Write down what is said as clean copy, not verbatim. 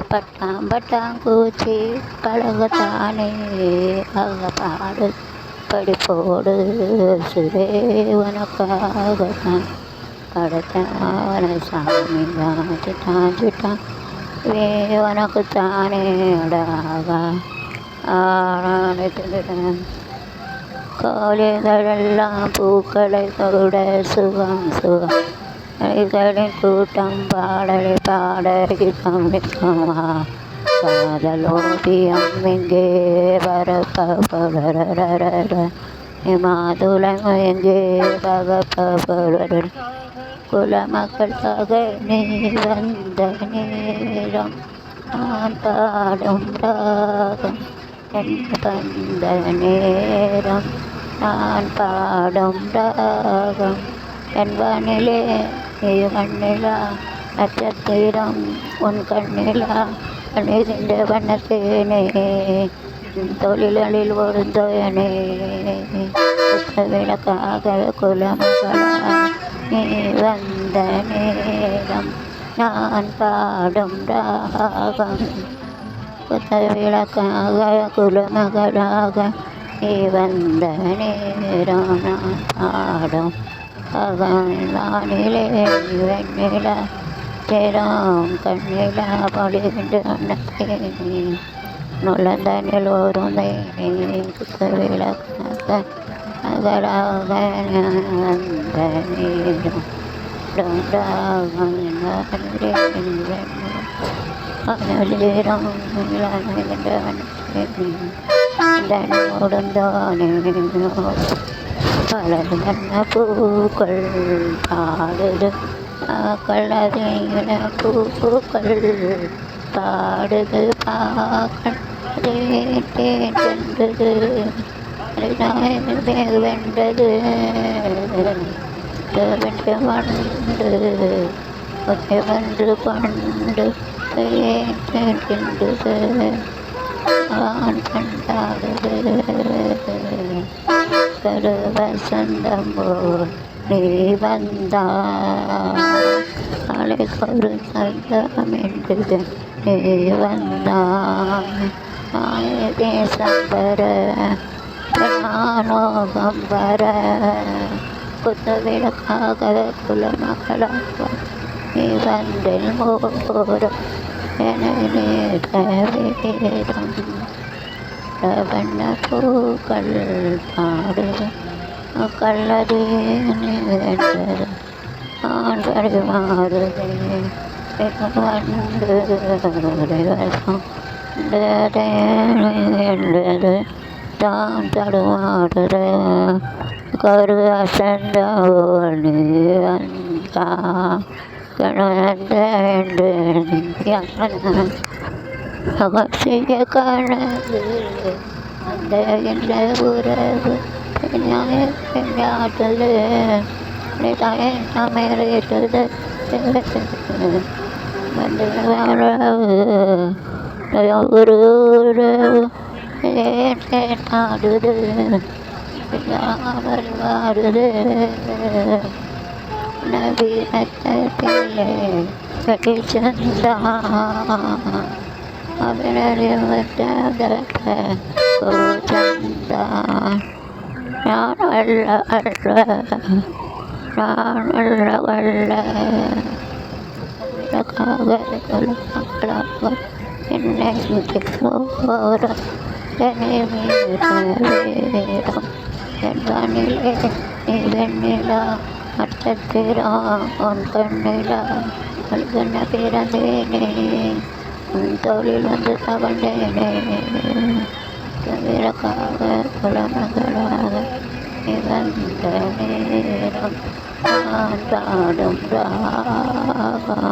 பட்டாம்பட்டாங்கூச்சி பழகத்தானே அகப்பாடு படிப்போடு சுரே உனக்காகத்தான் படைத்தான சாமி தாஞ்சிட்டான் வே உனக்குத்தானே அடாக ஆராணித்துடன் கோழிகளெல்லாம் பூக்களை தொட சுகம் சுகம் களிகளின் கூட்டம் பாடலை பாட கீதமிக்கமா காதலோபியம் இங்கே பரப்ப மாதுளம் எங்கே பகப்ப குலமக்களாக நீ வந்த நேரம் நான் பாடும் ராகம் என் வந்த நேரம் நான் பாடும் ராகம் என் வானிலே மண்ணிலா நட்சத்திரம் உன் கண்ணிலா அணிகின்ற வண்ணத்தேனே தொழிலில் ஒருந்தோயனே விளக்காக குலமகளா நீ வந்த நேரம் நான் பாடும் ராகம் விளக்காக குலமகளாக நீ வந்த நேரம் நான் பாடும் வானிலே வெண்ணில தேரம் கண்ணில பொழிகின்ற அன்னத்தேனி நுழந்தனில் ஒரு விளக்காக மகளாக வந்த நேரம் அனலீரம் உடந்தானே பலர்வண்ண பூக்கள் பாடுது கள்ளதேன பூக்கள் பாடுது பாக்கள் வென்றது வென்றது வென்று மண்டு வென்று கொண்டு கின்றது ஆண் கண்டாடுது கரு வசந்தம் போல் நீ வந்தாய் ஒரு சந்தம் என்று நீ வந்தாய் தேசம் வர நானோகம் வர புத்த விளக்காக குலமகளாக நீ வந்தில் மோரம் என நேரம் வண்ண பூக்கள் பாடுது கள்ளதேனி வென்றது நான் பரிமாறுதே வந்து என்றது தான் தடுமாறுது கரு அசந்த நீ வந்தா கணந்த என்று அகசிய கணது அந்த என்ற உறவு பெண்ணாட்டது அமைத்தது ஒரு உறவு நாடுது வருது நவீனத்திலே கட்டிச்சந்தா கோச்சந்தான் நான் அல்ல அல்ல நான் அல்ல அல்ல மக்களாக என்னை போற வேடம் என் வானிலே நீ வெண்ணிலா நட்சத்திரம் உன் கண்ணிலா அழுகன பிறந்தேனே உன் தோளில் வந்து தவண்டேனே விளக்காக குலமகளாக நீ வந்த நேரம் நான் பாடும் ராகம்